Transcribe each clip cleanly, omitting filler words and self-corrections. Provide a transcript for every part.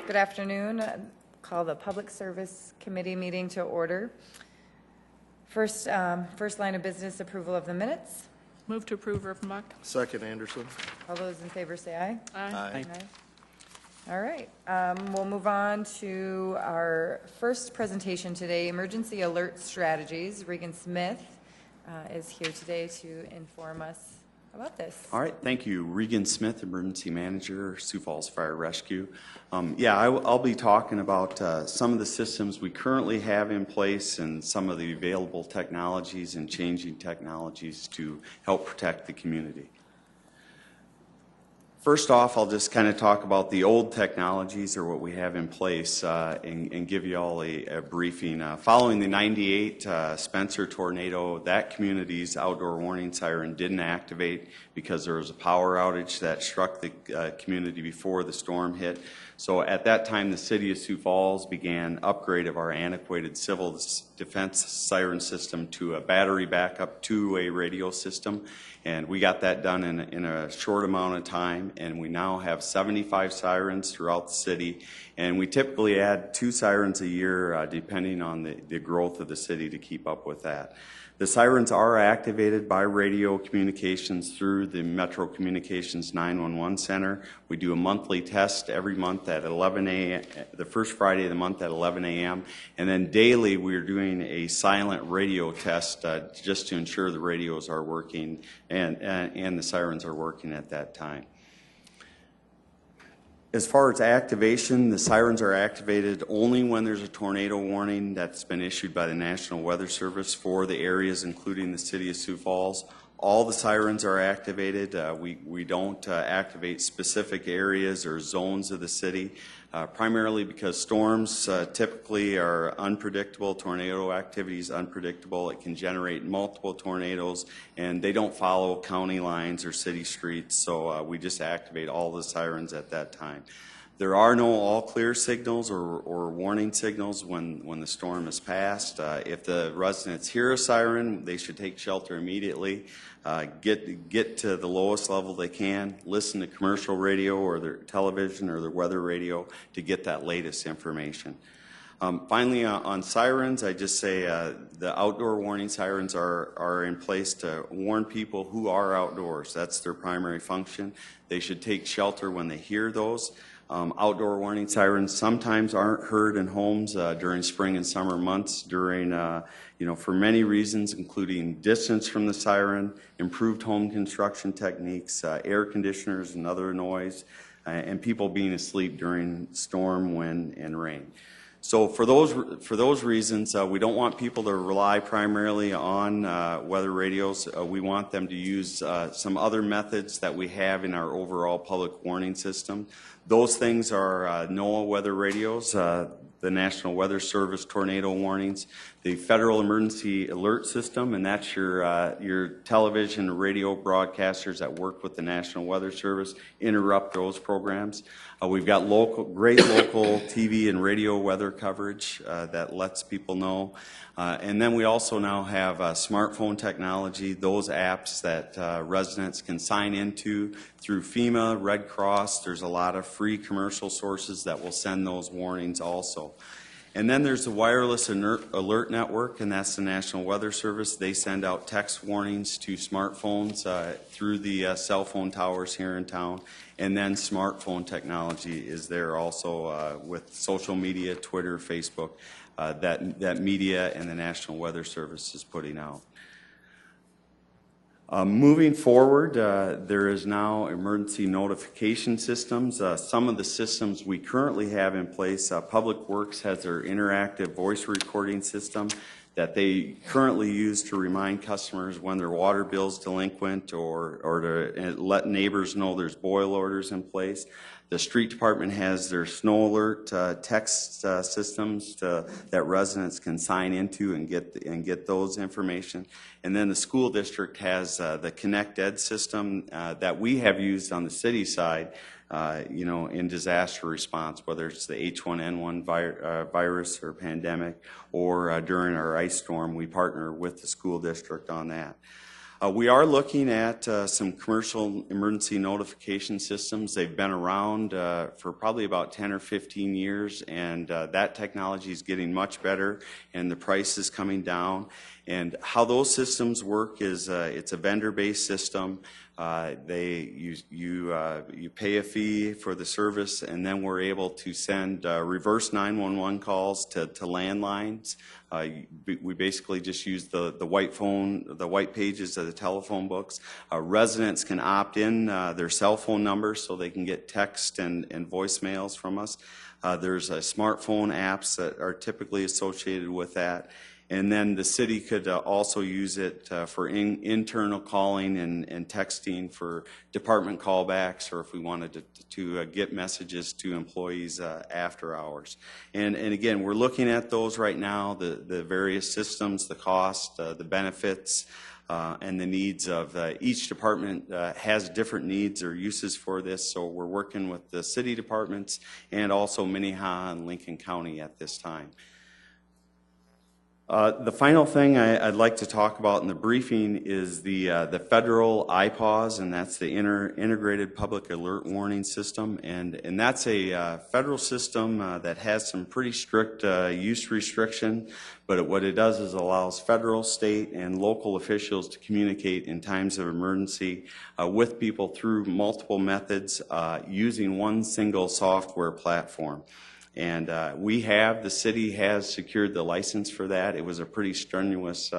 Good afternoon. Call the Public Service Committee meeting to order. First line of business, approval of the minutes. Move to approve, Rippenbach. Second, Anderson. All those in favor say aye. Aye. All right. We'll move on to our first presentation today, Emergency Alert Strategies. Regan Smith is here today to inform us about this. All right, thank you. Regan Smith, Emergency Manager, Sioux Falls Fire Rescue. I'll be talking about some of the systems we currently have in place and some of the available technologies and changing technologies to help protect the community. First off, I'll just kind of talk about the old technologies or what we have in place and give you all a briefing. Following the 98 Spencer tornado, that community's outdoor warning siren didn't activate because there was a power outage that struck the community before the storm hit. So at that time, the city of Sioux Falls began upgrade of our antiquated civil defense siren system to a battery backup two-way radio system. And we got that done in a short amount of time, and we now have 75 sirens throughout the city. And we typically add 2 sirens a year, depending on the growth of the city to keep up with that. The sirens are activated by radio communications through the Metro Communications 911 Center. We do a monthly test every month at 11 a.m., the first Friday of the month at 11 a.m. And then daily we're doing a silent radio test just to ensure the radios are working and the sirens are working at that time. As far as activation, the sirens are activated only when there's a tornado warning that's been issued by the National Weather Service for the areas including the city of Sioux Falls. All the sirens are activated. We don't activate specific areas or zones of the city, primarily because storms typically are unpredictable. Tornado activity is unpredictable. It can generate multiple tornadoes, and they don't follow county lines or city streets, so we just activate all the sirens at that time. There are no all-clear signals or warning signals when the storm has passed. If the residents hear a siren, they should take shelter immediately, get to the lowest level they can, listen to commercial radio or their television or their weather radio to get that latest information. Finally, on sirens, I just say the outdoor warning sirens are in place to warn people who are outdoors. That's their primary function. They should take shelter when they hear those. Outdoor warning sirens sometimes aren't heard in homes during spring and summer months for many reasons, including distance from the siren, improved home construction techniques, air conditioners and other noise, and people being asleep during storm, wind, and rain. So for those reasons, we don't want people to rely primarily on weather radios. We want them to use some other methods that we have in our overall public warning system. Those things are NOAA weather radios, the National Weather Service tornado warnings, the Federal Emergency Alert System, and that's your television and radio broadcasters that work with the National Weather Service, interrupt those programs. We've got great local TV and radio weather coverage that lets people know. And then we also now have smartphone technology, those apps that residents can sign into through FEMA, Red Cross. There's a lot of free commercial sources that will send those warnings also. And then there's the wireless alert network, and that's the National Weather Service. They send out text warnings to smartphones through the cell phone towers here in town. And then smartphone technology is there also with social media, Twitter, Facebook, that media and the National Weather Service is putting out. Moving forward, there is now emergency notification systems. Some of the systems we currently have in place, Public Works has their interactive voice recording system that they currently use to remind customers when their water bill's delinquent or to let neighbors know there's boil orders in place. The street department has their snow alert text systems that residents can sign into and get those information. And then the school district has the Connect Ed system that we have used on the city side, in disaster response, whether it's the H1N1 virus or pandemic, or during our ice storm. We partner with the school district on that. We are looking at some commercial emergency notification systems. They've been around for probably about 10 or 15 years, and that technology is getting much better, and the price is coming down. And how those systems work is it's a vendor-based system. You pay a fee for the service, and then we're able to send reverse 911 calls to landlines. We basically just use the white pages of the telephone books. Residents can opt in their cell phone numbers so they can get text and voicemails from us. There's smartphone apps that are typically associated with that. And then the city could also use it for internal calling and texting for department callbacks, or if we wanted to get messages to employees after hours. And again, we're looking at those right now, the various systems, the cost, the benefits, and the needs of each department has different needs or uses for this. So we're working with the city departments and also Minnehaha and Lincoln County at this time. The final thing I'd like to talk about in the briefing is the federal IPAWS, and that's the Integrated Public Alert Warning System. And that's a federal system that has some pretty strict use restriction, but what it does is allows federal, state, and local officials to communicate in times of emergency with people through multiple methods using one single software platform. And the city has secured the license for that. It was a pretty strenuous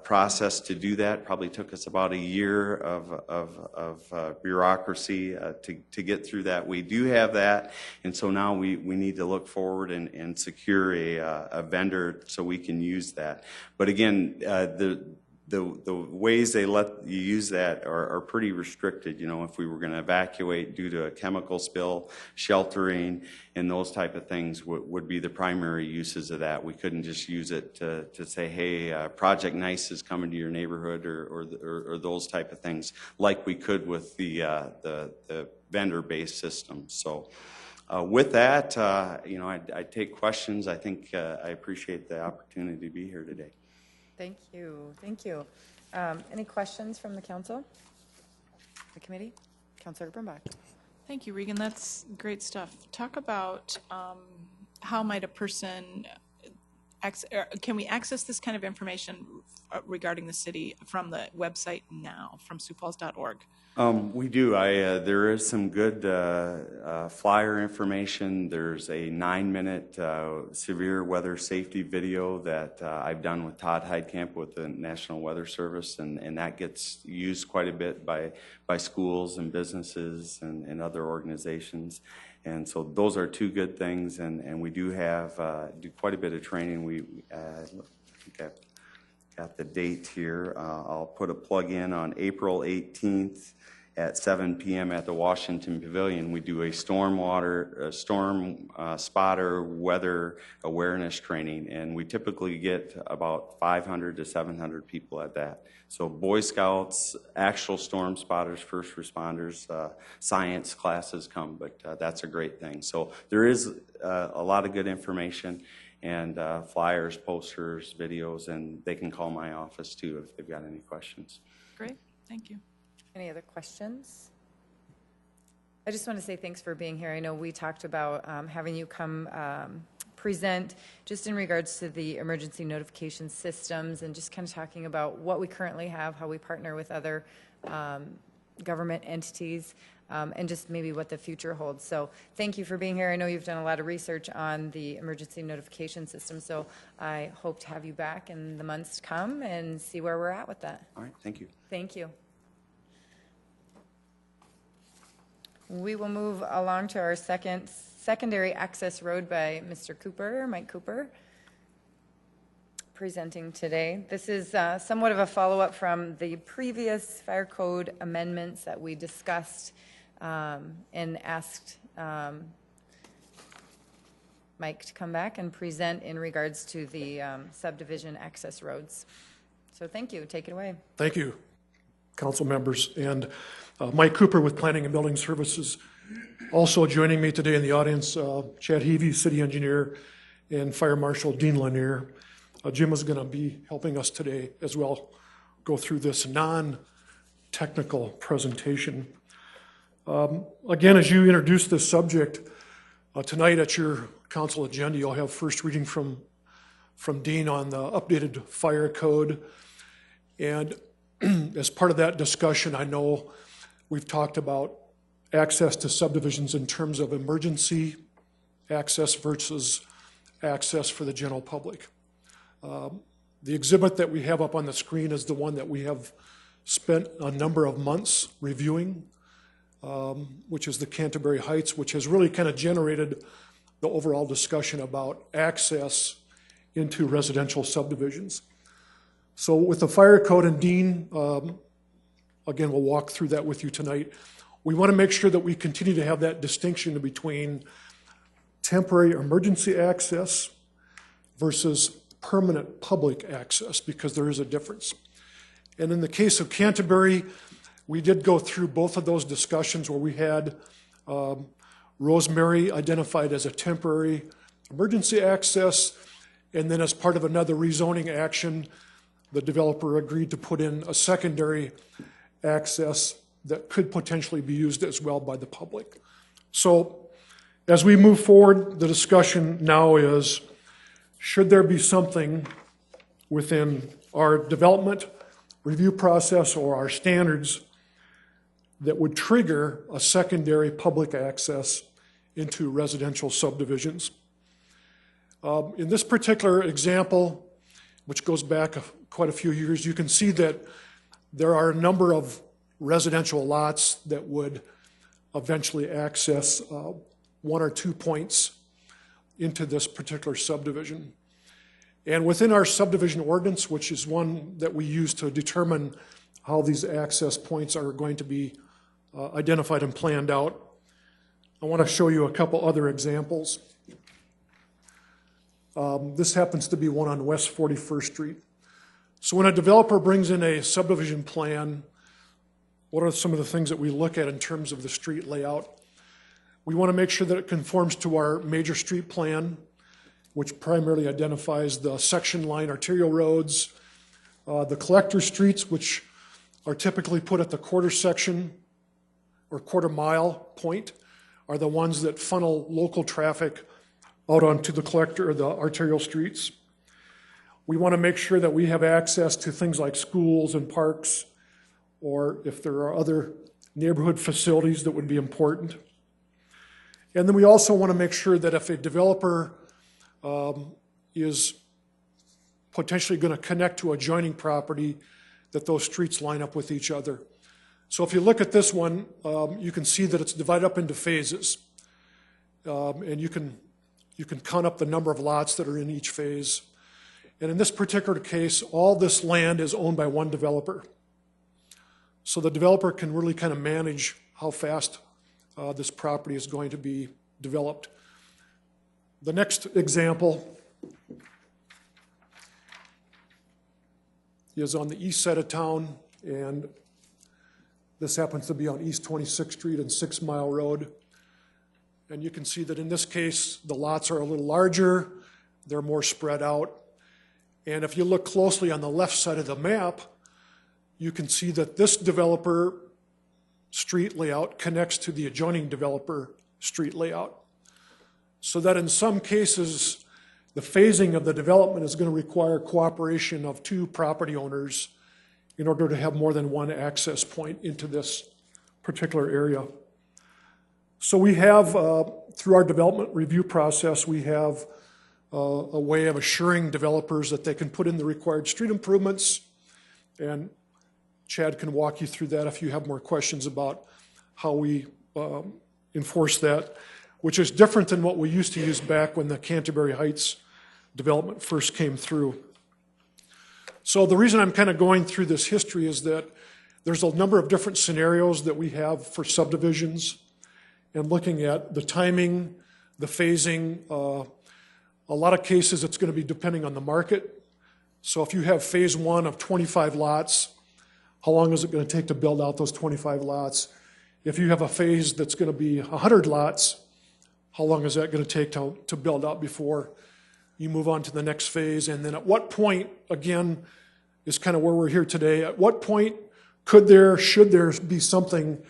process to do that. Probably took us about a year of bureaucracy to get through that. We do have that, and so now we need to look forward and secure a vendor so we can use that. But again, the ways they let you use that are pretty restricted. You know, if we were going to evacuate due to a chemical spill, sheltering, and those type of things would be the primary uses of that. We couldn't just use it to say, hey, Project Nice is coming to your neighborhood, or those type of things, like we could with the vendor-based system. So. With that, you know, I take questions. I think I appreciate the opportunity to be here today. Thank you. Thank you. Any questions from the council, the committee? Councilor Brumbach. Thank you, Regan. That's great stuff. Talk about how might a person, can we access this kind of information regarding the city from the website now, from siouxfalls.org? We do. There is some good flyer information. There's a 9-minute severe weather safety video that I've done with Todd Heidkamp with the National Weather Service, and that gets used quite a bit by schools and businesses and other organizations. And so those are two good things, and we do have do quite a bit of training. I think I've got the date here. I'll put a plug in on April 18th at 7 p.m. at the Washington Pavilion. We do a storm spotter weather awareness training, and we typically get about 500 to 700 people at that. So Boy Scouts, actual storm spotters, first responders, science classes come, but that's a great thing. So there is a lot of good information, and flyers, posters, videos, and they can call my office too if they've got any questions. Great, thank you. Any other questions? I just want to say thanks for being here. I know we talked about having you come present just in regards to the emergency notification systems and just kind of talking about what we currently have, how we partner with other government entities, and just maybe what the future holds. So thank you for being here. I know you've done a lot of research on the emergency notification system, so I hope to have you back in the months to come and see where we're at with that. All right, thank you. Thank you. We will move along to our secondary access road by Mr. Cooper, Mike Cooper, presenting today. This is somewhat of a follow-up from the previous fire code amendments that we discussed and asked Mike to come back and present in regards to the subdivision access roads. So thank you. Take it away. Thank you, council members. And Mike Cooper with Planning and Building Services. Also joining me today in the audience, Chad Heavey, City Engineer, and Fire Marshal Dean Lanier. Jim is going to be helping us today as well, go through this non-technical presentation. Again, as you introduce this subject, tonight at your council agenda, you'll have first reading from Dean on the updated fire code. And as part of that discussion, I know we've talked about access to subdivisions in terms of emergency access versus access for the general public. The exhibit that we have up on the screen is the one that we have spent a number of months reviewing, which is the Canterbury Heights, which has really kind of generated the overall discussion about access into residential subdivisions. So with the fire code, and Dean, again, we'll walk through that with you tonight. We want to make sure that we continue to have that distinction between temporary emergency access versus permanent public access, because there is a difference. And in the case of Canterbury, we did go through both of those discussions where we had Rosemary identified as a temporary emergency access, and then as part of another rezoning action, the developer agreed to put in a secondary access that could potentially be used as well by the public. So as we move forward, the discussion now is, should there be something within our development review process or our standards that would trigger a secondary public access into residential subdivisions? In this particular example, which goes back quite a few years, you can see that there are a number of residential lots that would eventually access one or 2 points into this particular subdivision. And within our subdivision ordinance, which is one that we use to determine how these access points are going to be identified and planned out, I want to show you a couple other examples. This happens to be one on West 41st Street. So when a developer brings in a subdivision plan, what are some of the things that we look at in terms of the street layout? We want to make sure that it conforms to our major street plan, which primarily identifies the section line arterial roads, the collector streets, which are typically put at the quarter section or quarter mile point, are the ones that funnel local traffic out onto the collector or the arterial streets. We want to make sure that we have access to things like schools and parks, or if there are other neighborhood facilities that would be important. And then we also want to make sure that if a developer is potentially going to connect to adjoining property, that those streets line up with each other. So if you look at this one, you can see that it's divided up into phases. And you can count up the number of lots that are in each phase. And in this particular case, all this land is owned by one developer. So the developer can really kind of manage how fast this property is going to be developed. The next example is on the east side of town, and this happens to be on East 26th Street and 6 Mile Road. And you can see that in this case, the lots are a little larger, they're more spread out. And if you look closely on the left side of the map, you can see that this developer street layout connects to the adjoining developer street layout. So that in some cases, the phasing of the development is going to require cooperation of 2 property owners in order to have more than one access point into this particular area. So we have, through our development review process, we have a way of assuring developers that they can put in the required street improvements, and Chad can walk you through that if you have more questions about how we enforce that, which is different than what we used to use back when the Canterbury Heights development first came through. So the reason I'm kind of going through this history is that there's a number of different scenarios that we have for subdivisions, and looking at the timing, the phasing. A lot of cases it's going to be depending on the market. So if you have phase 1 of 25 lots, how long is it going to take to build out those 25 lots? If you have a phase that's going to be 100 lots, how long is that going to take to build out before you move on to the next phase? And then at what point, again, is kind of where we're here today. At what point should there be something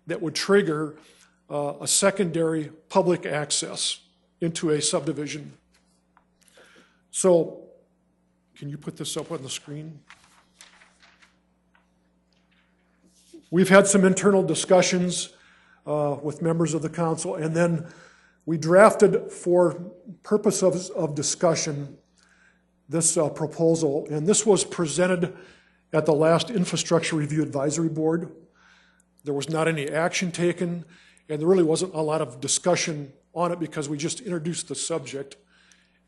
that would trigger a secondary public access into a subdivision? So, can you put this up on the screen? We've had some internal discussions with members of the council, and then we drafted, for purposes of discussion, this proposal, and this was presented at the last Infrastructure Review Advisory Board. There was not any action taken, and there really wasn't a lot of discussion on it because we just introduced the subject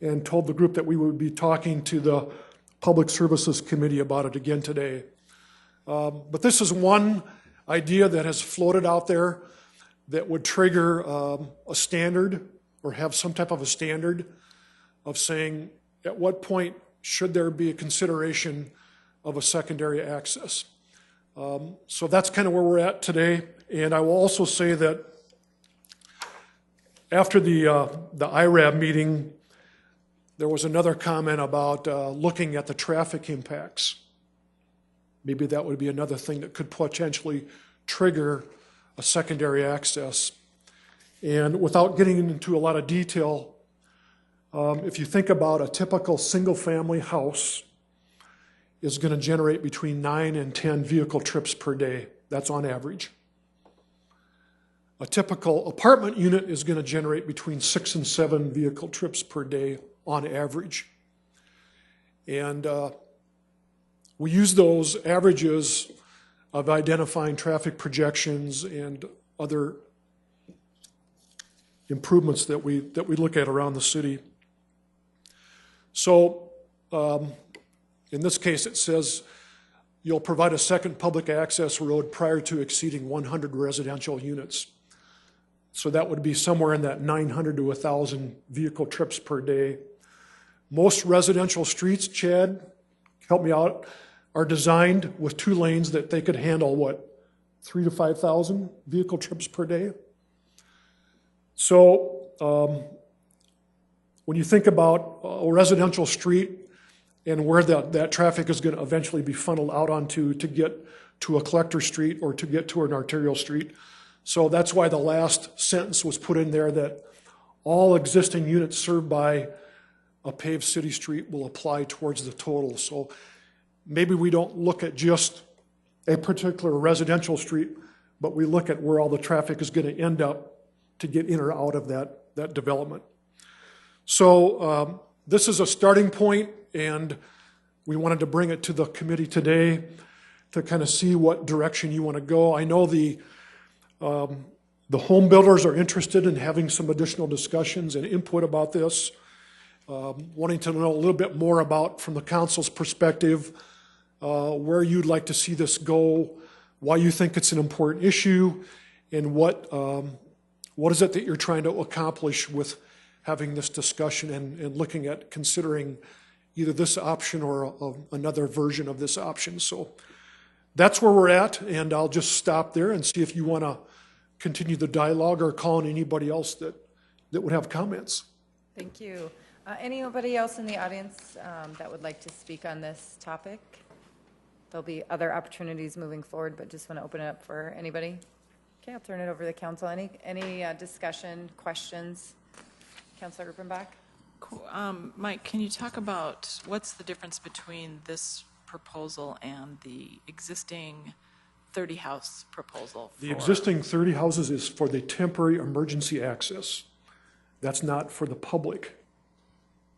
and told the group that we would be talking to the Public Services Committee about it again today. But this is one idea that has floated out there that would trigger a standard or have some type of a standard of saying at what point should there be a consideration of a secondary access. So that's kind of where we're at today. And I will also say that after the IRAB meeting, there was another comment about looking at the traffic impacts. Maybe that would be another thing that could potentially trigger a secondary access. And without getting into a lot of detail, if you think about a typical single-family house is going to generate between 9 and 10 vehicle trips per day. That's on average. A typical apartment unit is going to generate between 6 and 7 vehicle trips per day on average. And we use those averages of identifying traffic projections and other improvements that we look at around the city. So in this case, it says you'll provide a second public access road prior to exceeding 100 residential units. So that would be somewhere in that 900 to 1,000 vehicle trips per day. Most residential streets, Chad, help me out, are designed with 2 lanes that they could handle, what, 3,000 to 5,000 vehicle trips per day? So when you think about a residential street and where that traffic is going to eventually be funneled out onto to get to a collector street or to get to an arterial street. So that's why the last sentence was put in there that all existing units served by a paved city street will apply towards the total. So maybe we don't look at just a particular residential street, but we look at where all the traffic is going to end up to get in or out of that development. So this is a starting point, and we wanted to bring it to the committee today to kind of see what direction you want to go. I know the home builders are interested in having some additional discussions and input about this, wanting to know a little bit more about, from the council's perspective, where you'd like to see this go, why you think it's an important issue, and what is it that you're trying to accomplish with having this discussion and looking at considering either this option or another version of this option. So that's where we're at, and I'll just stop there and see if you want to continue the dialogue or call on anybody else that would have comments. Thank you. Anybody else in the audience that would like to speak on this topic? There'll be other opportunities moving forward, but just want to open it up for anybody. Okay, I'll turn it over to the council. Any discussion, questions? Councilor Ruppenbach? Cool. Mike, can you talk about what's the difference between this proposal and the existing 30-house proposal? The existing 30 houses is for the temporary emergency access. That's not for the public.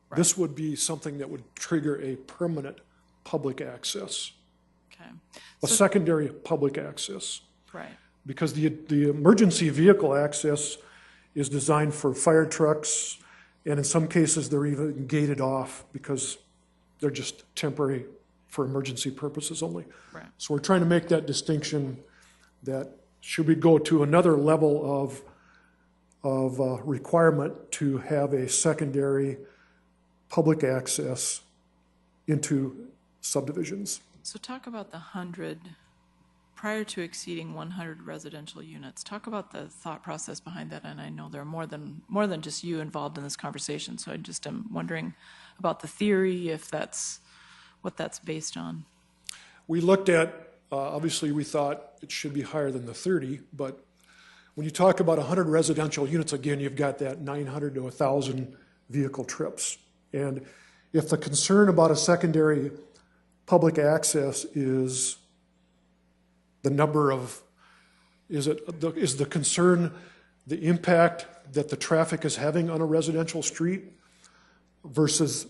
Right. This would be something that would trigger a permanent public access. Okay. A secondary public access. Right. Because the emergency vehicle access is designed for fire trucks, and in some cases they're even gated off because they're just temporary for emergency purposes only. Right. So we're trying to make that distinction that should we go to another level of requirement to have a secondary public access into subdivisions. So talk about the 100, prior to exceeding 100 residential units. Talk about the thought process behind that, and I know there are more than just you involved in this conversation, so I just am wondering about the theory, if that's what that's based on. We looked at, obviously, we thought it should be higher than the 30, but when you talk about 100 residential units, again, you've got that 900 to 1,000 vehicle trips. And if the concern about a secondary public access is the number of, is the concern the impact that the traffic is having on a residential street versus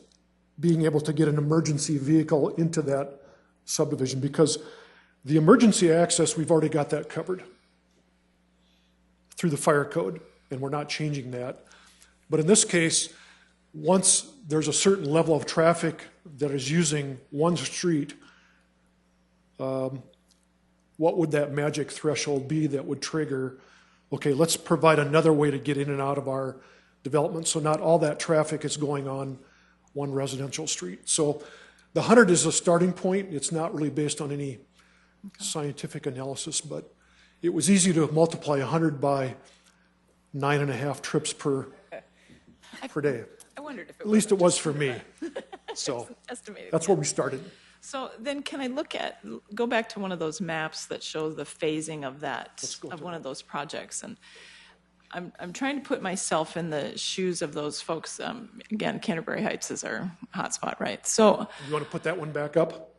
being able to get an emergency vehicle into that subdivision? Because the emergency access, we've already got that covered through the fire code, and we're not changing that. But in this case, once there's a certain level of traffic that is using one street, what would that magic threshold be that would trigger, okay, let's provide another way to get in and out of our development so not all that traffic is going on one residential street. So the 100 is a starting point. It's not really based on any scientific analysis, but it was easy to multiply 100 by 9.5 trips per day. I wondered if it At least it was for me. So estimated. that's where we started. So then can I go back to one of those maps that shows the phasing of one of those projects? And I'm trying to put myself in the shoes of those folks. Again, Canterbury Heights is our hotspot, right? So You want to put that one back up?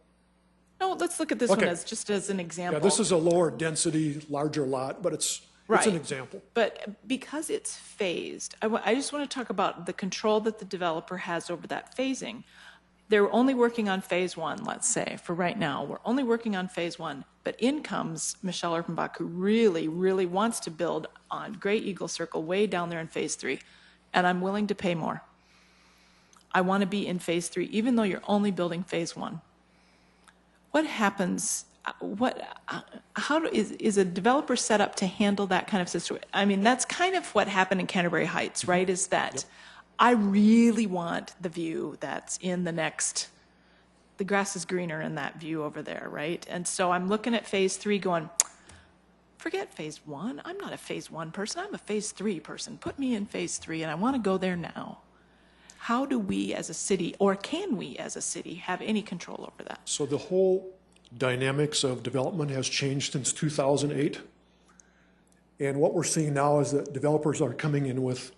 no, let's look at this one as just as an example. Yeah, this is a lower density, larger lot, but it's an example. But because it's phased, I just want to talk about the control that the developer has over that phasing. They're only working on phase one, let's say, for right now. We're only working on phase one. But in comes Michelle Erpenbach, who really, really wants to build on Great Eagle Circle way down there in phase three. And I'm willing to pay more. I want to be in phase three, even though you're only building phase one. What happens? Is a developer set up to handle that kind of situation? I mean, that's kind of what happened in Canterbury Heights, right? Is that I really want the view that's in the grass is greener in that view over there, right? And so I'm looking at phase three going, forget phase one. I'm not a phase one person. I'm a phase three person. Put me in phase three, and I want to go there now. How do we as a city, or can we as a city, have any control over that? So the whole dynamics of development has changed since 2008. And what we're seeing now is that developers are coming in with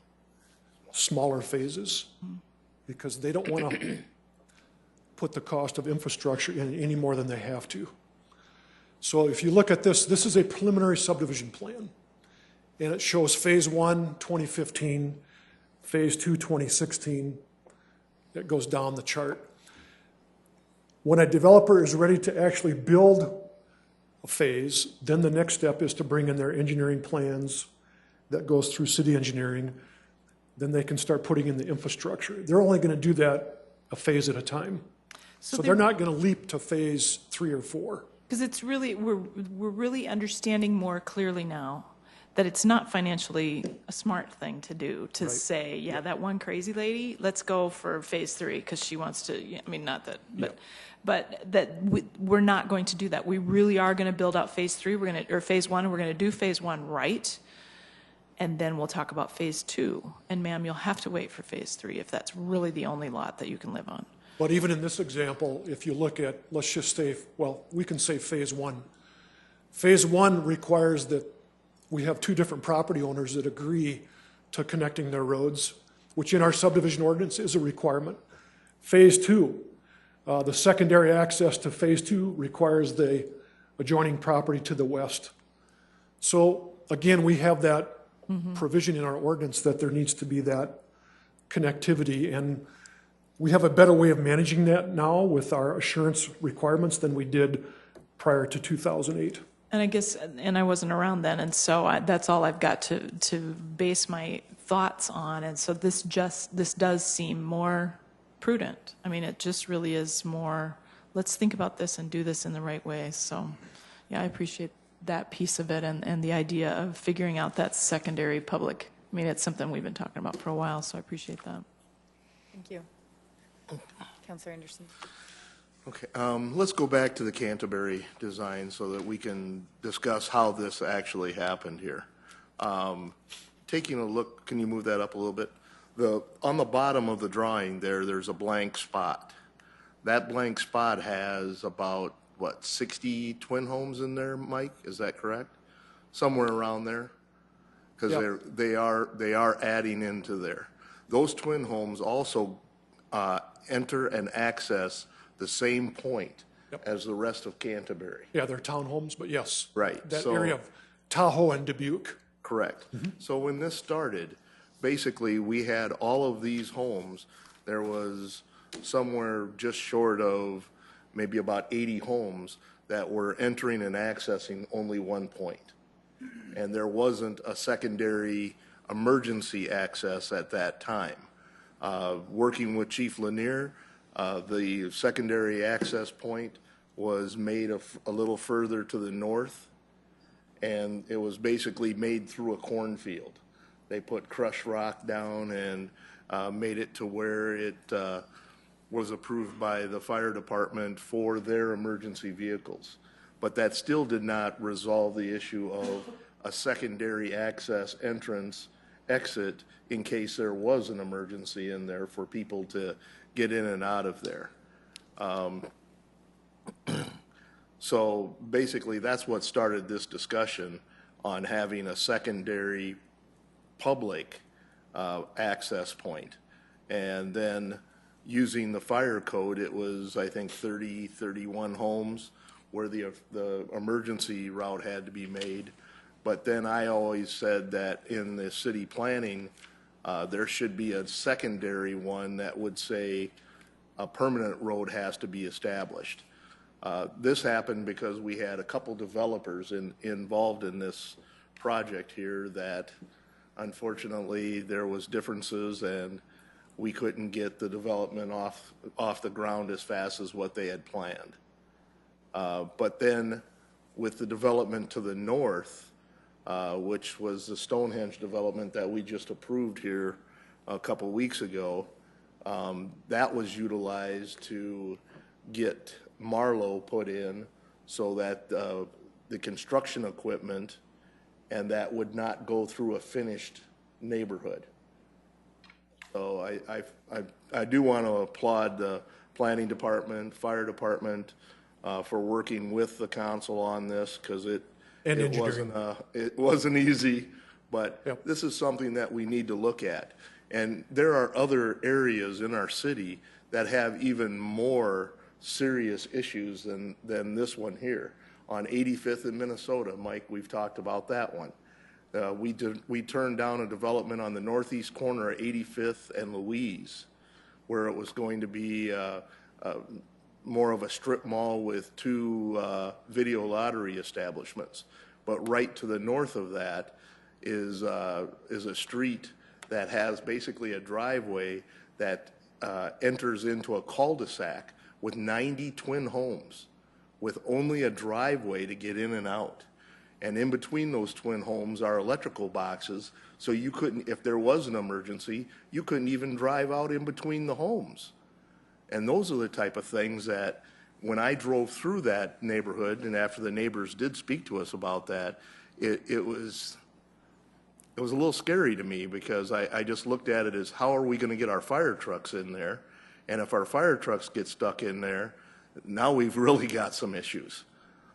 smaller phases because they don't want to put the cost of infrastructure in any more than they have to. So if you look at this, this is a preliminary subdivision plan. And it shows phase one, 2015, phase two, 2016. It goes down the chart. When a developer is ready to actually build a phase, then the next step is to bring in their engineering plans. That goes through city engineering. Then they can start putting in the infrastructure. They're only going to do that a phase at a time. So they're not going to leap to phase 3 or 4. Because it's really, we're really understanding more clearly now that it's not financially a smart thing to do to say, yeah, that one crazy lady, let's go for phase 3 because she wants to, I mean, not that, but that we're not going to do that. We really are going to build out phase 3, or phase 1, and we're going to do phase 1 right. And then we'll talk about phase 2. And ma'am, you'll have to wait for phase 3 if that's really the only lot that you can live on. But even in this example, if you look at, let's just say, well, we can say phase 1. Phase 1 requires that we have 2 different property owners that agree to connecting their roads, which in our subdivision ordinance is a requirement. Phase 2, the secondary access to phase 2 requires the adjoining property to the west. So again, we have that provision in our ordinance that there needs to be that connectivity, and we have a better way of managing that now with our assurance requirements than we did prior to 2008. And I guess, and I wasn't around then, and so that's all I've got to base my thoughts on. And so this does seem more prudent. I mean, it just really is more, let's think about this and do this in the right way. So, yeah, I appreciate that piece of it and the idea of figuring out that secondary public. I mean, it's something we've been talking about for a while, so I appreciate that. Thank you. Councilor Anderson. Okay, let's go back to the Canterbury design so that we can discuss how this actually happened here. Taking a look, can you move that up a little bit? On the bottom of the drawing there's a blank spot. That blank spot has about, what, 60 twin homes in there, Mike? Is that correct? Somewhere around there? Because Yep. they are adding into there. Those twin homes also enter and access the same point Yep. as the rest of Canterbury. Yeah, they're townhomes, but yes. Right, That so- area of Tahoe and Dubuque. Correct. So when this started, basically, we had all of these homes. There was somewhere just short of maybe about 80 homes that were entering and accessing only one point. And there wasn't a secondary emergency access at that time. Working with Chief Lanier, the secondary access point was made a little further to the north, and it was basically made through a cornfield. They put crushed rock down and made it to where it was approved by the fire department for their emergency vehicles. But that still did not resolve the issue of a secondary access entrance exit in case there was an emergency in there for people to get in and out of there. So basically, that's what started this discussion on having a secondary public access point. And then using the fire code, it was, I think, 31 homes where the emergency route had to be made. But then I always said that in the city planning, there should be a secondary one that would say a permanent road has to be established. This happened because we had a couple developers involved in this project here that unfortunately there was differences and we couldn't get the development off the ground as fast as what they had planned. But then with the development to the north, which was the Stonehenge development that we just approved here a couple weeks ago, that was utilized to get Marlowe put in so that the construction equipment and that would not go through a finished neighborhood. So I do want to applaud the planning department, fire department for working with the council on this because it wasn't easy, but Yep. this is something that we need to look at. And there are other areas in our city that have even more serious issues than this one here. On 85th in Minnesota, Mike, we've talked about that one. We turned down a development on the northeast corner of 85th and Louise, where it was going to be more of a strip mall with two video lottery establishments. But right to the north of that is a street that has basically a driveway that enters into a cul-de-sac with 90 twin homes, with only a driveway to get in and out. And in between those twin homes are electrical boxes, so you couldn't, if there was an emergency, you couldn't even drive out in between the homes. And those are the type of things that, when I drove through that neighborhood, and after the neighbors did speak to us about that, it was a little scary to me because I just looked at it as, how are we going to get our fire trucks in there? And if our fire trucks get stuck in there, now we've really got some issues.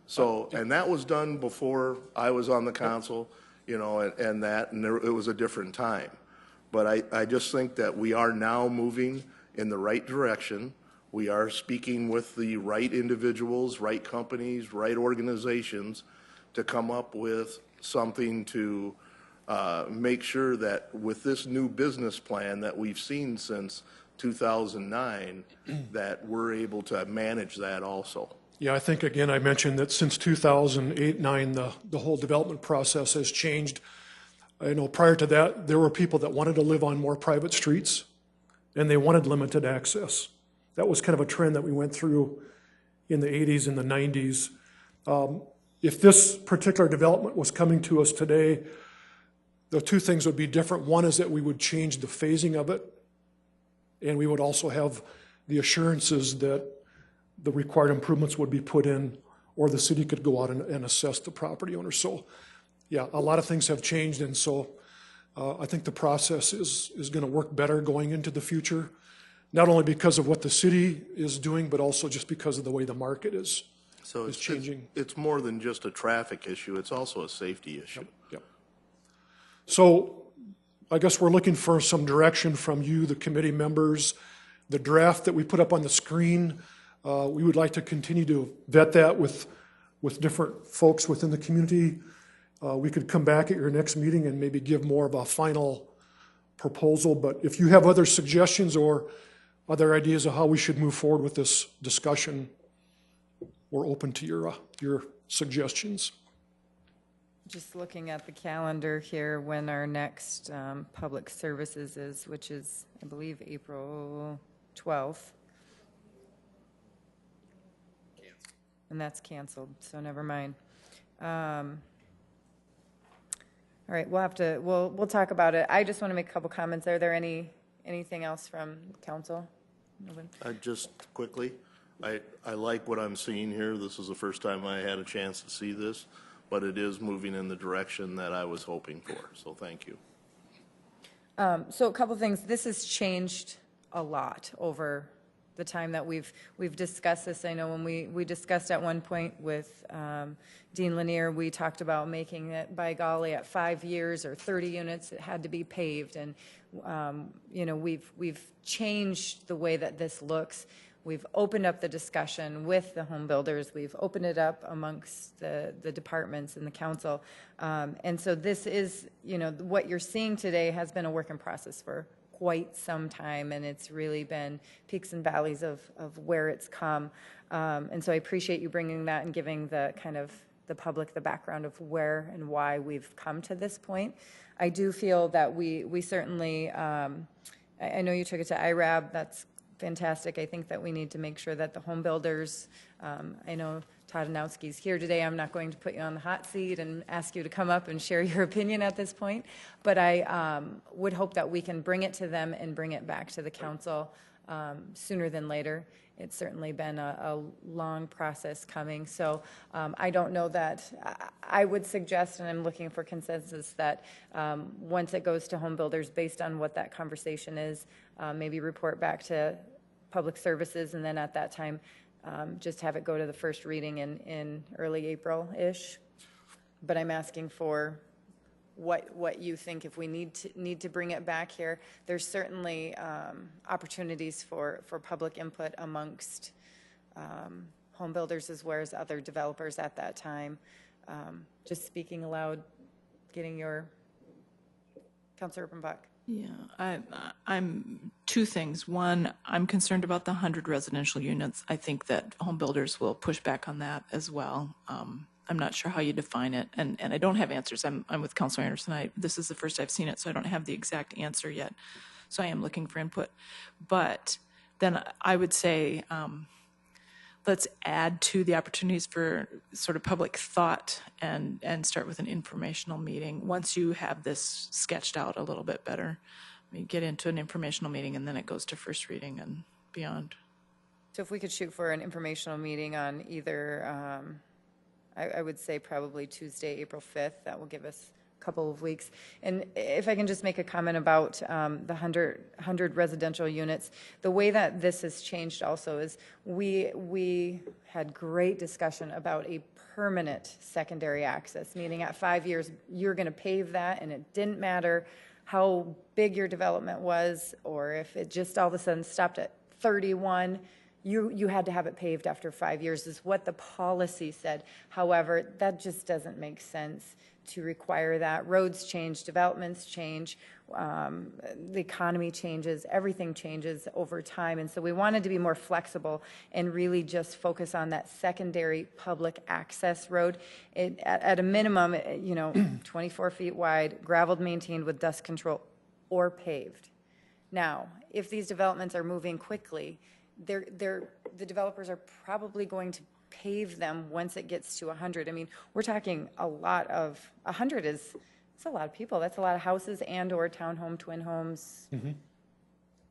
So, and that was done before I was on the council, you know, and it was a different time. But I just think that we are now moving in the right direction. We are speaking with the right individuals, right companies, right organizations to come up with something to make sure that with this new business plan that we've seen since 2009, that we're able to manage that also. Yeah, I think, again, I mentioned that since 2008-9, the whole development process has changed. I know prior to that, there were people that wanted to live on more private streets, and they wanted limited access. That was kind of a trend that we went through in the 80s and the 90s. If this particular development was coming to us today, the two things would be different. One is that we would change the phasing of it, and we would also have the assurances that the required improvements would be put in, or the city could go out and assess the property owner. So, yeah, a lot of things have changed, and so I think the process is going to work better going into the future, not only because of what the city is doing, but also just because of the way the market is So is changing. it's more than just a traffic issue, it's also a safety issue. Yep. So I guess we're looking for some direction from you, the committee members. The draft that we put up on the screen, we would like to continue to vet that with different folks within the community. We could come back at your next meeting and maybe give more of a final proposal. But if you have other suggestions or other ideas of how we should move forward with this discussion, we're open to your suggestions. Just looking at the calendar here, when our next public services is, which is, I believe, April 12th. And that's canceled, so never mind. All right, we'll talk about it. I just want to make a couple comments. Are there anything else from council? Just quickly, I like what I'm seeing here. This is the first time I had a chance to see this, but it is moving in the direction that I was hoping for, so thank you. So a couple things. This has changed a lot over the time that we've discussed this. I know when we discussed at one point with Dean Lanier, we talked about making it, by golly, at 5 years or 30 units, it had to be paved. And, we've changed the way that this looks. We've opened up the discussion with the home builders. We've opened it up amongst the departments and the council. And so this is, what you're seeing today has been a work in process for quite some time, and it's really been peaks and valleys of where it's come. And so I appreciate you bringing that and giving the kind of the public the background of where and why we've come to this point. I do feel that we certainly, I know you took it to IRAB, that's fantastic. I think that we need to make sure that the home builders, I know Todd Anowski's here today. I'm not going to put you on the hot seat and ask you to come up and share your opinion at this point, but I would hope that we can bring it to them and bring it back to the council sooner than later. It's certainly been a long process coming, so I don't know that I would suggest, and I'm looking for consensus, that once it goes to home builders, based on what that conversation is, maybe report back to public services, and then at that time just have it go to the first reading in early April-ish. But I'm asking for what you think, if we need to bring it back here. There's certainly opportunities for public input amongst home builders as well as other developers at that time. Just speaking aloud, getting your, Councilor Urbanbach. Yeah, I'm two things. One, I'm concerned about the 100 residential units. I think that home builders will push back on that as well. I'm not sure how you define it, and I don't have answers. I'm with Councilor Anderson. This is the first I've seen it, so I don't have the exact answer yet. So I am looking for input. But then I would say let's add to the opportunities for sort of public thought and start with an informational meeting. Once you have this sketched out a little bit better, we get into an informational meeting, and then it goes to first reading and beyond. So if we could shoot for an informational meeting on either, I would say probably Tuesday, April 5th, that will give us a couple of weeks. And if I can just make a comment about the 100 residential units, the way that this has changed also is we had great discussion about a permanent secondary access, meaning at 5 years, you're going to pave that, and it didn't matter how big your development was, or if it just all of a sudden stopped at 31, you had to have it paved after 5 years is what the policy said. However, that just doesn't make sense to require that. Roads change, developments change, the economy changes, everything changes over time. And so we wanted to be more flexible and really just focus on that secondary public access road. At a minimum, 24 feet wide, graveled, maintained with dust control, or paved. Now, if these developments are moving quickly, the developers are probably going to pave them once it gets to 100. I mean, we're talking a lot of, 100 it's a lot of people. That's a lot of houses and or townhome, twin homes,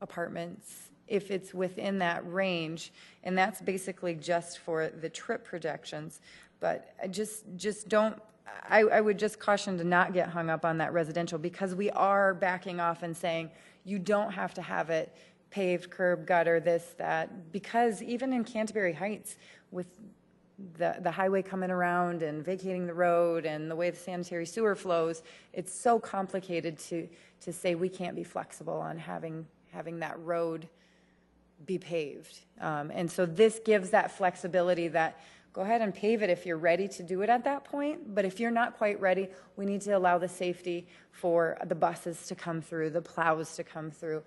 apartments, if it's within that range. And that's basically just for the trip projections. But just don't, I would just caution to not get hung up on that residential, because we are backing off and saying you don't have to have it paved, curb, gutter, this, that, because even in Canterbury Heights, with the highway coming around and vacating the road and the way the sanitary sewer flows, it's so complicated to say we can't be flexible on having that road be paved. And so this gives that flexibility that go ahead and pave it if you're ready to do it at that point. But if you're not quite ready, we need to allow the safety for the buses to come through, the plows to come through,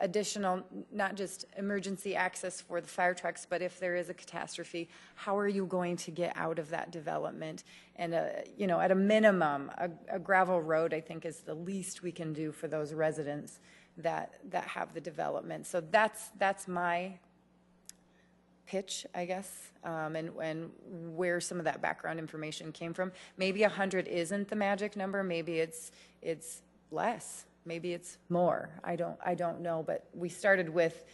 additional, not just emergency access for the fire trucks, but if there is a catastrophe, how are you going to get out of that development? And, you know, at a minimum, a gravel road, I think, is the least we can do for those residents that have the development. So that's my pitch, I guess, and where some of that background information came from. Maybe 100 isn't the magic number. Maybe it's less. Maybe it's more. I don't know. But we started with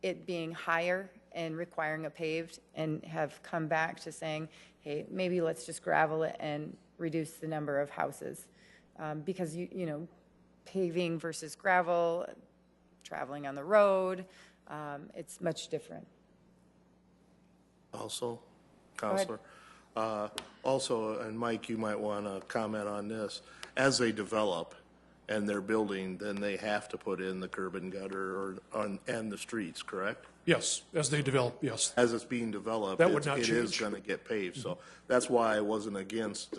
it being higher and requiring a paved, and have come back to saying, hey, maybe let's just gravel it and reduce the number of houses, because you know, paving versus gravel, traveling on the road. It's much different. Also, Counselor, also, and Mike, you might want to comment on this. As they develop and they're building, then they have to put in the curb and gutter and the streets, correct? Yes, as they develop, yes. As it's being developed, That would not it is change. going to get paved. So that's why I wasn't against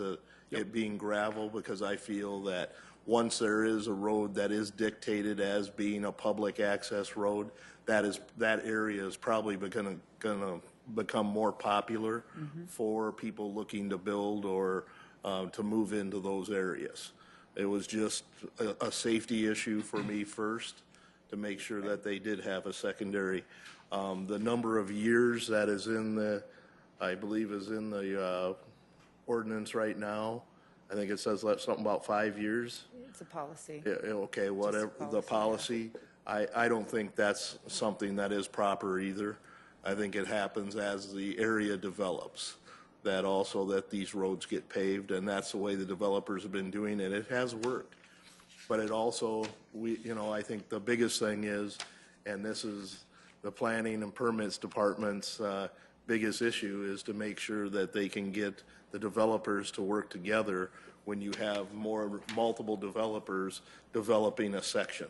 it being gravel, because I feel that once there is a road that is dictated as being a public access road, that area is probably going to become more popular for people looking to build or to move into those areas. It was just a safety issue for me first, to make sure that they did have a secondary. The number of years that is in the, I believe is in the ordinance right now, I think it says something about 5 years. It's a policy. Yeah, okay, whatever, the policy, I don't think that's something that is proper either. I think it happens as the area develops, that these roads get paved, and that's the way the developers have been doing it. It has worked. But it also, I think the biggest thing is, and this is the planning and permits department's biggest issue, is to make sure that they can get the developers to work together when you have multiple developers developing a section.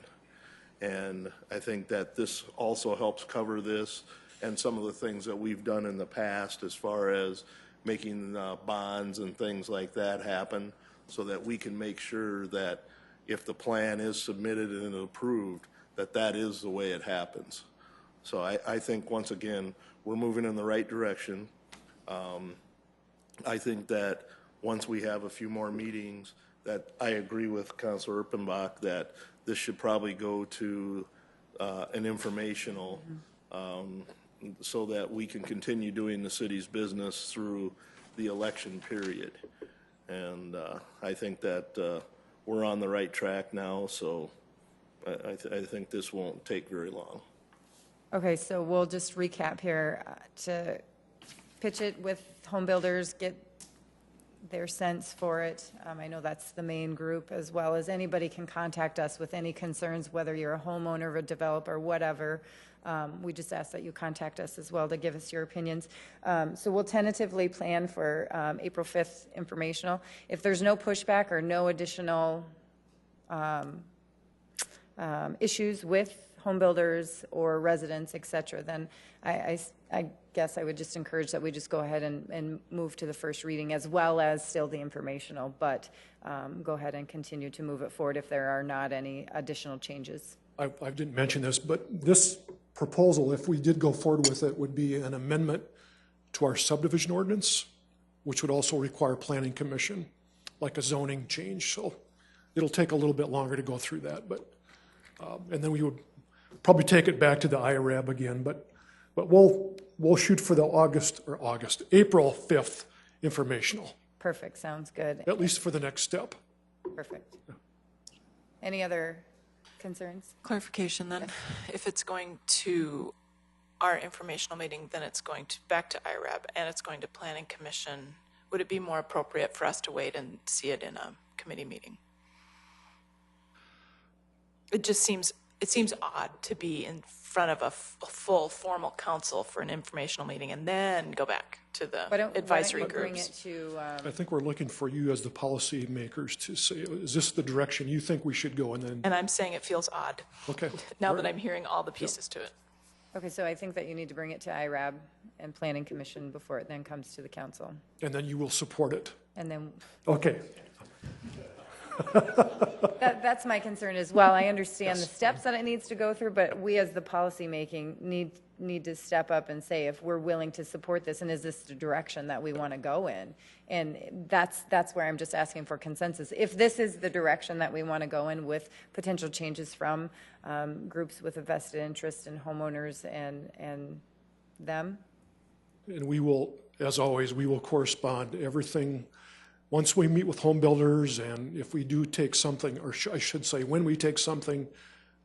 And I think that this also helps cover this and some of the things that we've done in the past as far as making bonds and things like that happen, so that we can make sure that if the plan is submitted and approved, that is the way it happens. So I think, once again, we're moving in the right direction. I think that once we have a few more meetings, that I agree with Councilor Erpenbach that this should probably go to an informational, so that we can continue doing the city's business through the election period. And I think that we're on the right track now, so I think this won't take very long. Okay, so we'll just recap here to pitch it with home builders, get their sense for it. I know that's the main group, as well as anybody can contact us with any concerns, whether you're a homeowner, a developer, whatever. We just ask that you contact us as well to give us your opinions. So we'll tentatively plan for April 5th informational. If there's no pushback or no additional issues with home builders or residents, et cetera, then I guess I would just encourage that we just go ahead and move to the first reading, as well as still the informational, but go ahead and continue to move it forward if there are not any additional changes. I didn't mention this, but this proposal, if we did go forward with it, would be an amendment to our subdivision ordinance, which would also require planning commission, like a zoning change. So it'll take a little bit longer to go through that, but and then we would probably take it back to the IRAB again, but we'll shoot for the April 5th informational, Perfect, sounds good. at least for the next step. Perfect. Any other concerns? Clarification then, if it's going to our informational meeting, then it's going to back to IRAB and it's going to Planning Commission. Would it be more appropriate for us to wait and see it in a committee meeting? It it seems odd to be in front of a full formal council for an informational meeting and then go back to the advisory why don't you bring groups. it to, I think we're looking for you as the policy makers to say, is this the direction you think we should go? And then, And I'm saying it feels odd okay. now all that right. I'm hearing all the pieces to it. okay, so I think that you need to bring it to IRAB and Planning Commission before it then comes to the council. And then you will support it. And then, Okay. that's my concern as well. I understand the steps that it needs to go through, but we as the policy making need to step up and say if we're willing to support this, and is this the direction that we want to go in? And that's where I'm just asking for consensus. If this is the direction that we want to go in with potential changes from groups with a vested interest in homeowners and them. And we will, as always, we will correspond everything. Once we meet with home builders, and if we do take something, or I should say, when we take something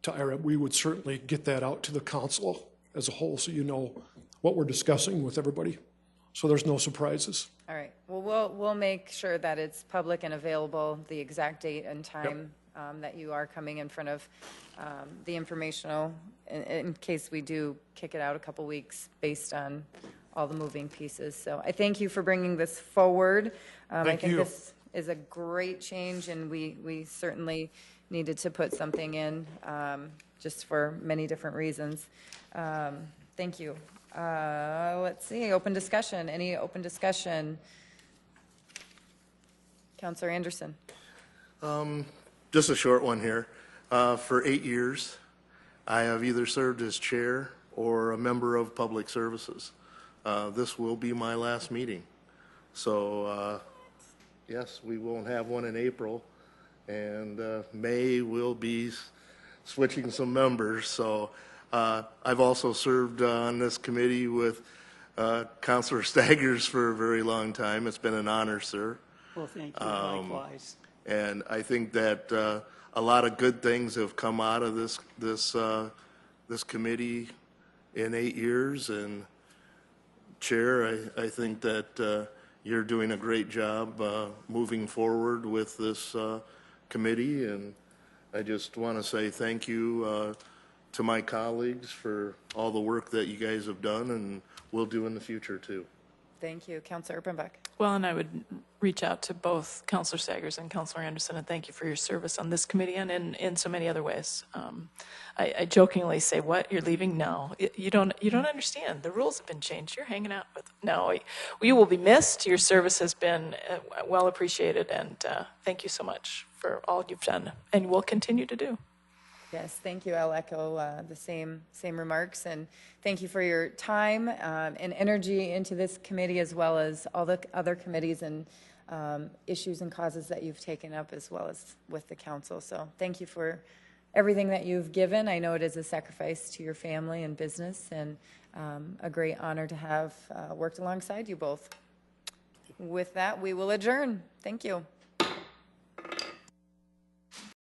to IRAB, we would certainly get that out to the council as a whole, so you know what we're discussing with everybody, so there's no surprises. All right, well, we'll make sure that it's public and available, the exact date and time that you are coming in front of the informational, in case we do kick it out a couple weeks based on all the moving pieces. So I thank you for bringing this forward. I think you. this is a great change, and we certainly needed to put something in just for many different reasons. Thank you. Let's see, open discussion. Any open discussion? Counselor Anderson. Just a short one here. For 8 years, I have either served as chair or a member of Public Services. This will be my last meeting. So, yes, we won't have one in April, and May we'll be switching some members. So I've also served on this committee with Councilor Staggers for a very long time. It's been an honor, sir. Well, thank you, likewise. And I think that a lot of good things have come out of this committee in 8 years. And Chair, I think that you're doing a great job moving forward with this committee. And I just want to say thank you to my colleagues for all the work that you guys have done and will do in the future too. Thank you. Counselor Erpenbach. Well, and I would reach out to both Councilor Staggers and Councilor Anderson and thank you for your service on this committee and in so many other ways. I jokingly say, "What? You're leaving?" No, you don't understand. The rules have been changed. You're hanging out with. No, you will be missed. Your service has been well appreciated, and thank you so much for all you've done and will continue to do. Yes, thank you. I'll echo the same remarks, and thank you for your time and energy into this committee, as well as all the other committees and issues and causes that you've taken up, as well as with the council. So thank you for everything that you've given. I know it is a sacrifice to your family and business, and a great honor to have worked alongside you both. With that, we will adjourn. Thank you.